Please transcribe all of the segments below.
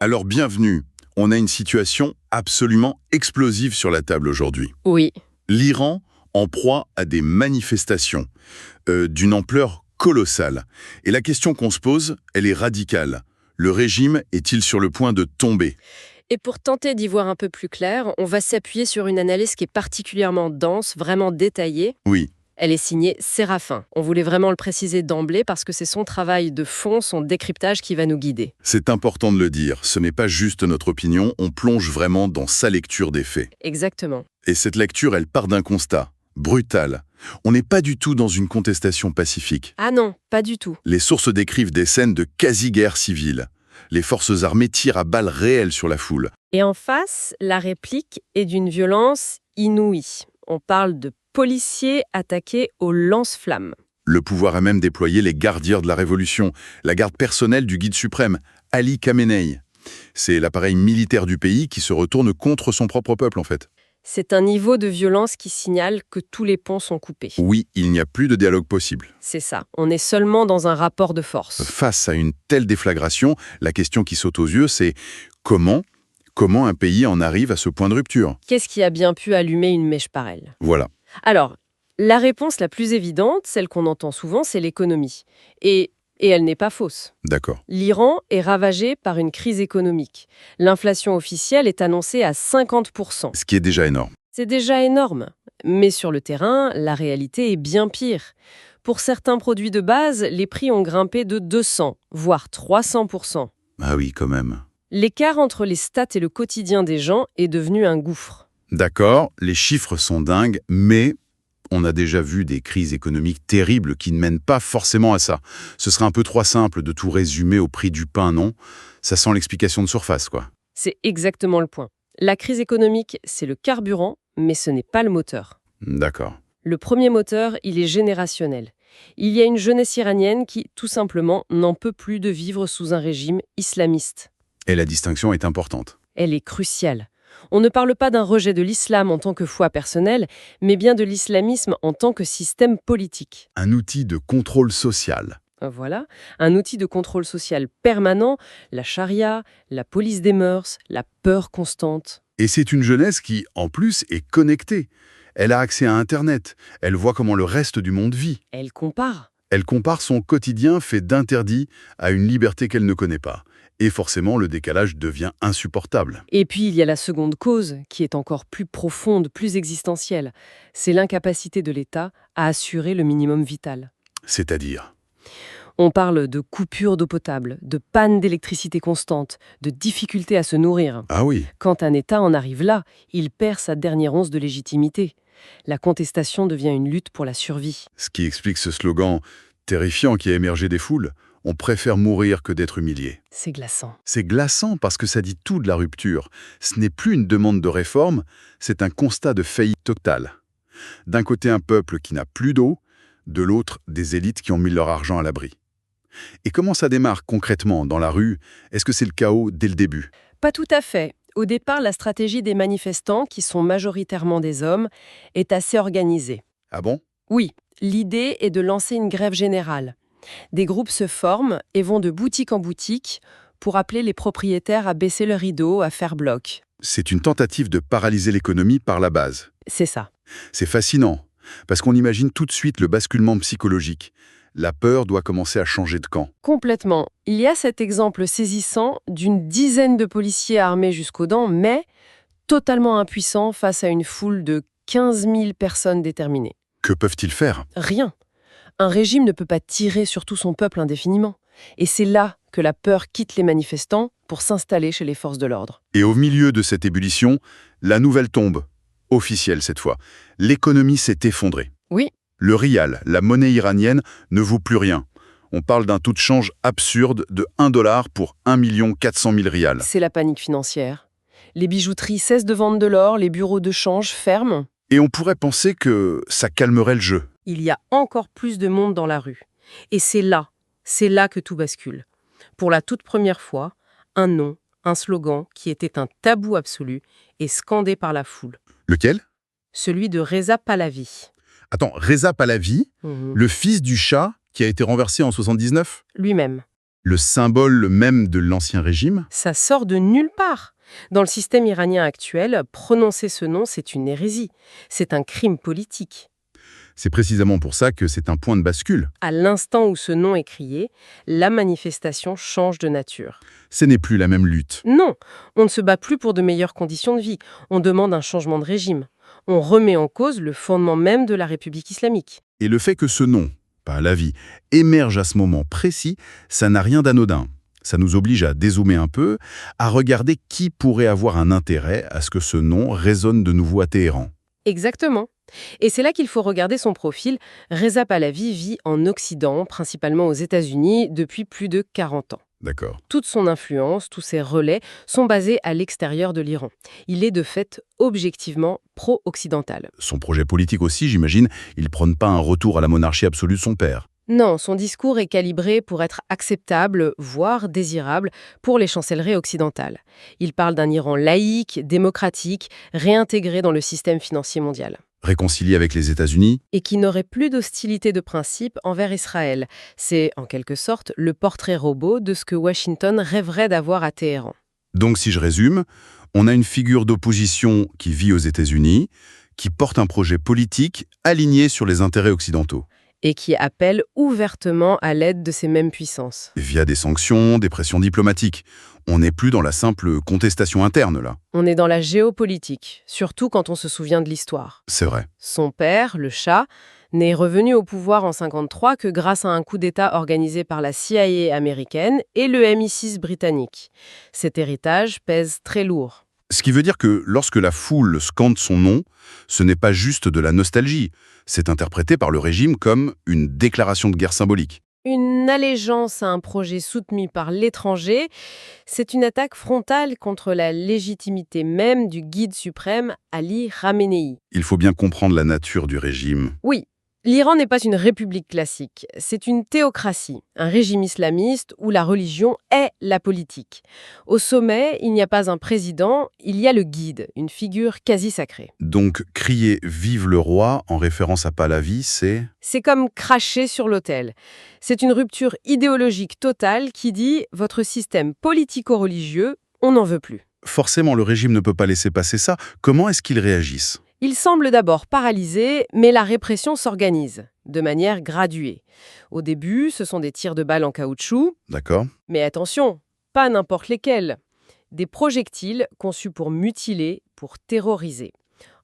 Alors bienvenue, on a une situation absolument explosive sur la table aujourd'hui. Oui, L'Iran en proie à des manifestations d'une ampleur colossale. Et la question qu'on se pose, elle est radicale. Le régime est-il sur le point de tomber? et pour tenter d'y voir un peu plus clair, on va s'appuyer sur une analyse qui est particulièrement dense, vraiment détaillée. Oui, Elle est signée Séraphin. On voulait vraiment le préciser d'emblée parce que c'est son travail de fond, son décryptage qui va nous guider. c'est important de le dire. Ce n'est pas juste notre opinion, on plonge vraiment dans sa lecture des faits. Exactement. Et cette lecture, elle part d'un constat brutal. On n'est pas du tout dans une contestation pacifique. Ah non, pas du tout. Les sources décrivent des scènes de quasi-guerre civile. Les forces armées tirent à balles réelles sur la foule. Et en face, la réplique est d'une violence inouïe. On parle de policiers attaqués au lance-flammes. Le pouvoir a même déployé les gardiens de la Révolution, la garde personnelle du guide suprême, Ali Khamenei. C'est l'appareil militaire du pays qui se retourne contre son propre peuple, en fait. C'est un niveau de violence qui signale que tous les ponts sont coupés. Oui, il n'y a plus de dialogue possible. C'est ça. On est seulement dans un rapport de force. Face à une telle déflagration, la question qui saute aux yeux, c'est comment un pays en arrive à ce point de rupture? Qu'est-ce qui a bien pu allumer une mèche pareille? Voilà. Alors, la réponse la plus évidente, celle qu'on entend souvent, c'est l'économie. Et elle n'est pas fausse. D'accord. L'Iran est ravagé par une crise économique. L'inflation officielle est annoncée à 50%. Ce qui est déjà énorme. C'est déjà énorme. Mais sur le terrain, la réalité est bien pire. Pour certains produits de base, les prix ont grimpé de 200, voire 300%. Ah oui, quand même. L'écart entre les stats et le quotidien des gens est devenu un gouffre. D'accord, les chiffres sont dingues, mais on a déjà vu des crises économiques terribles qui ne mènent pas forcément à ça. Ce serait un peu trop simple de tout résumer au prix du pain, non? Ça sent l'explication de surface, quoi. C'est exactement le point. La crise économique, c'est le carburant, mais ce n'est pas le moteur. D'accord. Le premier moteur, il est générationnel. Il y a une jeunesse iranienne qui, tout simplement, n'en peut plus de vivre sous un régime islamiste. Et la distinction est importante. Elle est cruciale. On ne parle pas d'un rejet de l'islam en tant que foi personnelle, mais bien de l'islamisme en tant que système politique. Un outil de contrôle social. Voilà, un outil de contrôle social permanent, la charia, la police des mœurs, la peur constante. Et c'est une jeunesse qui, en plus, est connectée. Elle a accès à Internet. Elle voit comment le reste du monde vit. Elle compare. Elle compare son quotidien fait d'interdits à une liberté qu'elle ne connaît pas. Et forcément, le décalage devient insupportable. Et puis il y a la seconde cause, qui est encore plus profonde, plus existentielle. C'est l'incapacité de l'État à assurer le minimum vital. C'est-à-dire? On parle de coupure d'eau potable, de panne d'électricité constante, de difficulté à se nourrir. Ah oui. Quand un État en arrive là, il perd sa dernière once de légitimité. La contestation devient une lutte pour la survie. Ce qui explique ce slogan terrifiant qui a émergé des foules. On préfère mourir que d'être humilié. C'est glaçant. C'est glaçant parce que ça dit tout de la rupture. Ce n'est plus une demande de réforme, c'est un constat de faillite totale. D'un côté, un peuple qui n'a plus d'eau, de l'autre, des élites qui ont mis leur argent à l'abri. Et comment ça démarre concrètement dans la rue? Est-ce que c'est le chaos dès le début? Pas tout à fait. Au départ, la stratégie des manifestants, qui sont majoritairement des hommes, est assez organisée. Ah bon? Oui, l'idée est de lancer une grève générale. Des groupes se forment et vont de boutique en boutique pour appeler les propriétaires à baisser le rideau, à faire bloc. C'est une tentative de paralyser l'économie par la base. C'est ça. C'est fascinant, parce qu'on imagine tout de suite le basculement psychologique. La peur doit commencer à changer de camp. Complètement. Il y a cet exemple saisissant d'une dizaine de policiers armés jusqu'aux dents, mais totalement impuissants face à une foule de 15 000 personnes déterminées. Que peuvent-ils faire? Rien. Un régime ne peut pas tirer sur tout son peuple indéfiniment. Et c'est là que la peur quitte les manifestants pour s'installer chez les forces de l'ordre. Et au milieu de cette ébullition, la nouvelle tombe, officielle cette fois. L'économie s'est effondrée. Oui, Le rial, la monnaie iranienne, ne vaut plus rien. On parle d'un taux de change absurde de 1 dollar pour 1 400 000 rials. c'est la panique financière. Les bijouteries cessent de vendre de l'or, les bureaux de change ferment. Et on pourrait penser que ça calmerait le jeu. Il y a encore plus de monde dans la rue. Et c'est là que tout bascule. Pour la toute première fois, un nom, un slogan qui était un tabou absolu est scandé par la foule. Lequel? Celui de Reza Pahlavi. Attends, Reza Pahlavi, le fils du Shah qui a été renversé en 79? Lui-même. Le symbole même de l'ancien régime? Ça sort de nulle part. Dans le système iranien actuel, prononcer ce nom, c'est une hérésie. C'est un crime politique. C'est précisément pour ça que c'est un point de bascule. À l'instant où ce nom est crié, la manifestation change de nature. Ce n'est plus la même lutte. Non, on ne se bat plus pour de meilleures conditions de vie. On demande un changement de régime. On remet en cause le fondement même de la République islamique. Et le fait que ce nom, pas la vie, émerge à ce moment précis, ça n'a rien d'anodin. Ça nous oblige à dézoomer un peu, à regarder qui pourrait avoir un intérêt à ce que ce nom résonne de nouveau à Téhéran. Exactement. Et c'est là qu'il faut regarder son profil. Reza Pahlavi vit en Occident, principalement aux États-Unis, depuis plus de 40 ans. D'accord. Toute son influence, tous ses relais sont basés à l'extérieur de l'Iran. Il est de fait objectivement pro-occidental. Son projet politique aussi, j'imagine, il prône pas un retour à la monarchie absolue de son père. Non, son discours est calibré pour être acceptable, voire désirable, pour les chancelleries occidentales. Il parle d'un Iran laïque, démocratique, réintégré dans le système financier mondial. Réconcilié avec les États-Unis? Et qui n'aurait plus d'hostilité de principe envers Israël. C'est, en quelque sorte, le portrait robot de ce que Washington rêverait d'avoir à Téhéran. Donc, si je résume, on a une figure d'opposition qui vit aux États-Unis, qui porte un projet politique aligné sur les intérêts occidentaux. Et qui appelle ouvertement à l'aide de ces mêmes puissances. Via des sanctions, des pressions diplomatiques. On n'est plus dans la simple contestation interne, là. On est dans la géopolitique, surtout quand on se souvient de l'histoire. C'est vrai. Son père, le Shah, n'est revenu au pouvoir en 1953 que grâce à un coup d'État organisé par la CIA américaine et le MI6 britannique. Cet héritage pèse très lourd. Ce qui veut dire que lorsque la foule scande son nom, ce n'est pas juste de la nostalgie. C'est interprété par le régime comme une déclaration de guerre symbolique. Une allégeance à un projet soutenu par l'étranger, c'est une attaque frontale contre la légitimité même du guide suprême Ali Khamenei. Il faut bien comprendre la nature du régime. Oui, l'Iran n'est pas une république classique, c'est une théocratie, un régime islamiste où la religion est la politique. Au sommet, il n'y a pas un président, il y a le guide, une figure quasi sacrée. Donc, crier « Vive le roi » en référence à Pahlavi, c'est... C'est comme cracher sur l'autel. C'est une rupture idéologique totale qui dit « votre système politico-religieux, on n'en veut plus ». Forcément, le régime ne peut pas laisser passer ça. Comment est-ce qu'ils réagissent? Il semble d'abord paralysé, mais la répression s'organise, de manière graduée. Au début, ce sont des tirs de balles en caoutchouc. D'accord. Mais attention, pas n'importe lesquels. Des projectiles conçus pour mutiler, pour terroriser.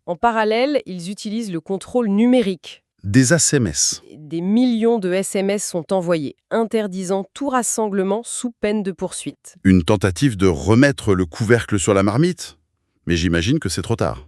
En parallèle, ils utilisent le contrôle numérique. Des SMS. Des millions de SMS sont envoyés, interdisant tout rassemblement sous peine de poursuite. Une tentative de remettre le couvercle sur la marmite? Mais j'imagine que c'est trop tard.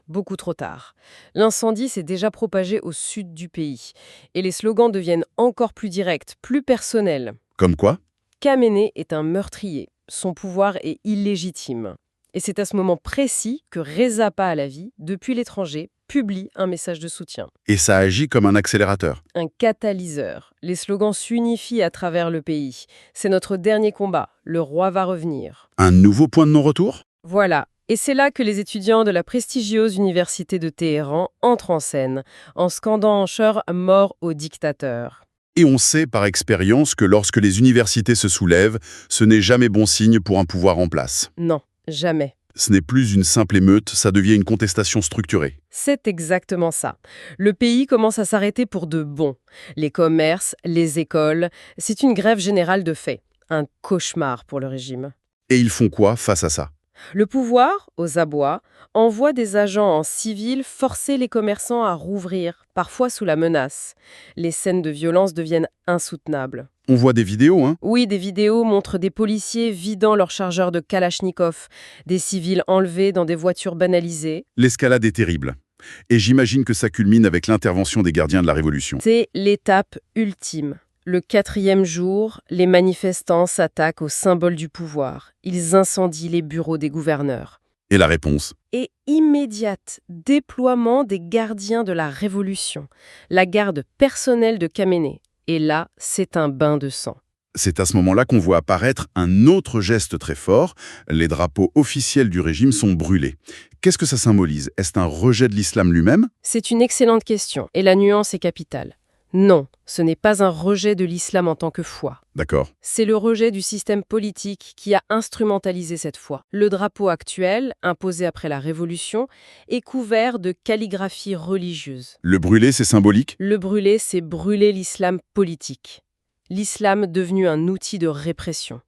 Beaucoup trop tard. L'incendie s'est déjà propagé au sud du pays. Et les slogans deviennent encore plus directs, plus personnels. Comme quoi? Khamenei est un meurtrier. Son pouvoir est illégitime. Et c'est à ce moment précis que Reza Pahlavi, depuis l'étranger, publie un message de soutien. Et ça agit comme un accélérateur. Un catalyseur. Les slogans s'unifient à travers le pays. C'est notre dernier combat. Le roi va revenir. Un nouveau point de non-retour? Voilà. Et c'est là que les étudiants de la prestigieuse université de Téhéran entrent en scène, en scandant en chœur « Mort au dictateur ». Et on sait par expérience que lorsque les universités se soulèvent, ce n'est jamais bon signe pour un pouvoir en place. Non, jamais. Ce n'est plus une simple émeute, ça devient une contestation structurée. C'est exactement ça. Le pays commence à s'arrêter pour de bon. Les commerces, les écoles, c'est une grève générale de fait. Un cauchemar pour le régime. Et ils font quoi face à ça? Le pouvoir, aux abois, envoie des agents en civil forcer les commerçants à rouvrir, parfois sous la menace. Les scènes de violence deviennent insoutenables. On voit des vidéos, hein? Oui, des vidéos montrent des policiers vidant leurs chargeurs de Kalachnikov, des civils enlevés dans des voitures banalisées. L'escalade est terrible. Et j'imagine que ça culmine avec l'intervention des gardiens de la Révolution. C'est l'étape ultime. Le 4e jour, les manifestants s'attaquent au symbole du pouvoir. Ils incendient les bureaux des gouverneurs. Et la réponse? Et immédiate déploiement des gardiens de la Révolution, la garde personnelle de Khamenei. Et là, c'est un bain de sang. C'est à ce moment-là qu'on voit apparaître un autre geste très fort. Les drapeaux officiels du régime sont brûlés. Qu'est-ce que ça symbolise? Est-ce un rejet de l'islam lui-même? C'est une excellente question, et la nuance est capitale. Non, ce n'est pas un rejet de l'islam en tant que foi. D'accord. C'est le rejet du système politique qui a instrumentalisé cette foi. Le drapeau actuel, imposé après la Révolution, est couvert de calligraphie religieuse. Le brûler, c'est symbolique? Le brûler, c'est brûler l'islam politique. L'islam devenu un outil de répression.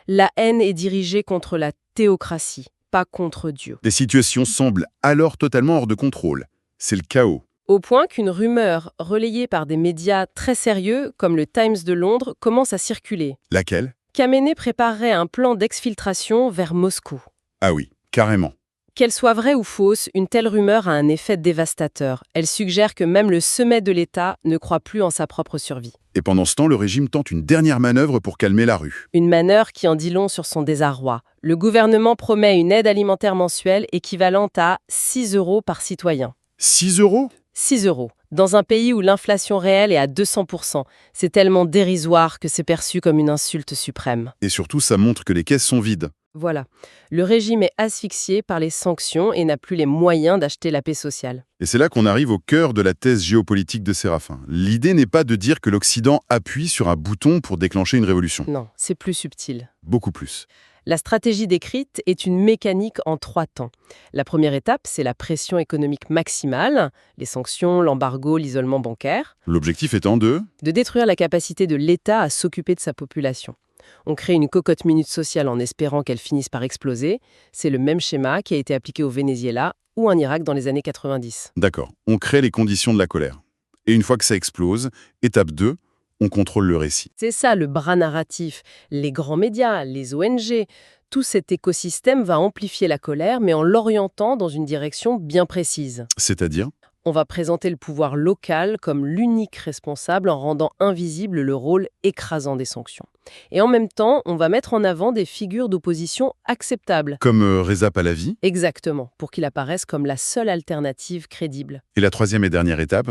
La haine est dirigée contre la théocratie, pas contre Dieu. Les situations semblent alors totalement hors de contrôle. C'est le chaos. Au point qu'une rumeur relayée par des médias très sérieux, comme le Times de Londres, commence à circuler. Laquelle? Khamenei préparerait un plan d'exfiltration vers Moscou. Ah oui, carrément. Qu'elle soit vraie ou fausse, une telle rumeur a un effet dévastateur. Elle suggère que même le sommet de l'État ne croit plus en sa propre survie. Et pendant ce temps, le régime tente une dernière manœuvre pour calmer la rue. Une manœuvre qui en dit long sur son désarroi. Le gouvernement promet une aide alimentaire mensuelle équivalente à 6 € par citoyen. 6 €? 6 €. Dans un pays où l'inflation réelle est à 200%, c'est tellement dérisoire que c'est perçu comme une insulte suprême. Et surtout, ça montre que les caisses sont vides. Voilà. Le régime est asphyxié par les sanctions et n'a plus les moyens d'acheter la paix sociale. Et c'est là qu'on arrive au cœur de la thèse géopolitique de Séraphin. L'idée n'est pas de dire que l'Occident appuie sur un bouton pour déclencher une révolution. Non, c'est plus subtil. Beaucoup plus. La stratégie décrite est une mécanique en 3 temps. La première étape, c'est la pression économique maximale, les sanctions, l'embargo, l'isolement bancaire, L'objectif étant de... de détruire la capacité de l'État à s'occuper de sa population. On crée une cocotte-minute sociale en espérant qu'elle finisse par exploser. C'est le même schéma qui a été appliqué au Venezuela ou en Irak dans les années 90. D'accord, on crée les conditions de la colère. Et une fois que ça explose, étape 2, on contrôle le récit. C'est ça le bras narratif. Les grands médias, les ONG, tout cet écosystème va amplifier la colère, mais en l'orientant dans une direction bien précise. C'est-à-dire? On va présenter le pouvoir local comme l'unique responsable en rendant invisible le rôle écrasant des sanctions. Et en même temps, on va mettre en avant des figures d'opposition acceptables. Comme Reza Pahlavi. Exactement, pour qu'il apparaisse comme la seule alternative crédible. Et la troisième et dernière étape,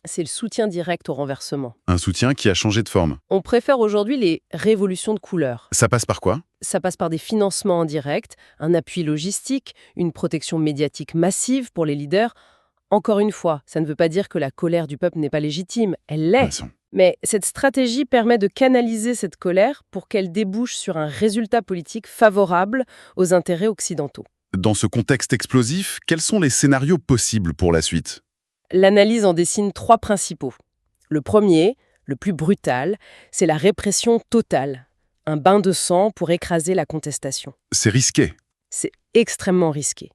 C'est le soutien direct au renversement. un soutien qui a changé de forme. On préfère aujourd'hui les révolutions de couleur. Ça passe par quoi? Ça passe par des financements en direct, un appui logistique, une protection médiatique massive pour les leaders. Encore une fois, ça ne veut pas dire que la colère du peuple n'est pas légitime, elle l'est. Façon. Mais cette stratégie permet de canaliser cette colère pour qu'elle débouche sur un résultat politique favorable aux intérêts occidentaux. Dans ce contexte explosif, quels sont les scénarios possibles pour la suite? L'analyse en dessine 3 principaux. Le premier, le plus brutal, c'est la répression totale. Un bain de sang pour écraser la contestation. C'est risqué. C'est extrêmement risqué.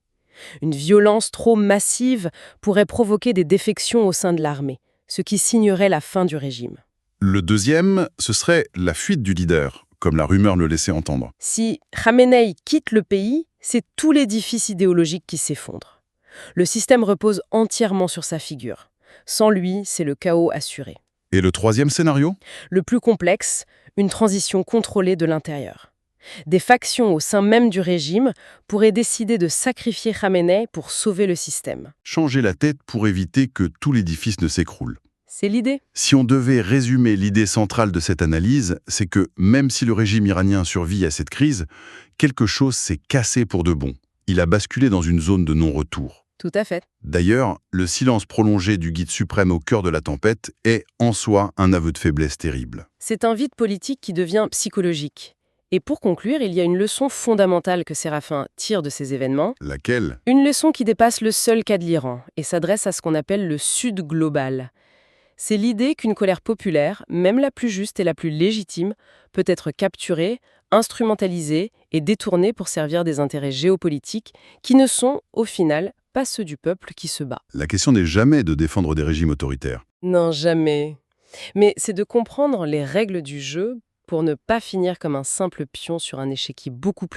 Une violence trop massive pourrait provoquer des défections au sein de l'armée, ce qui signerait la fin du régime. Le deuxième, ce serait la fuite du leader, comme la rumeur le laissait entendre. Si Khamenei quitte le pays, c'est tout l'édifice idéologique qui s'effondre. Le système repose entièrement sur sa figure. Sans lui, c'est le chaos assuré. Et le troisième scénario? Le plus complexe, une transition contrôlée de l'intérieur. Des factions au sein même du régime pourraient décider de sacrifier Khamenei pour sauver le système. Changer la tête pour éviter que tout l'édifice ne s'écroule. C'est l'idée. Si on devait résumer l'idée centrale de cette analyse, c'est que même si le régime iranien survit à cette crise, quelque chose s'est cassé pour de bon. Il a basculé dans une zone de non-retour. Tout à fait. D'ailleurs, le silence prolongé du guide suprême au cœur de la tempête est, en soi, un aveu de faiblesse terrible. C'est un vide politique qui devient psychologique. Et pour conclure, il y a une leçon fondamentale que Séraphin tire de ces événements. Laquelle? Une leçon qui dépasse le seul cas de l'Iran et s'adresse à ce qu'on appelle le Sud global. C'est l'idée qu'une colère populaire, même la plus juste et la plus légitime, peut être capturée, instrumentalisée et détournée pour servir des intérêts géopolitiques qui ne sont, au final, pas ceux du peuple qui se bat. La question n'est jamais de défendre des régimes autoritaires. Non, jamais. Mais c'est de comprendre les règles du jeu pour ne pas finir comme un simple pion sur un échiquier beaucoup plus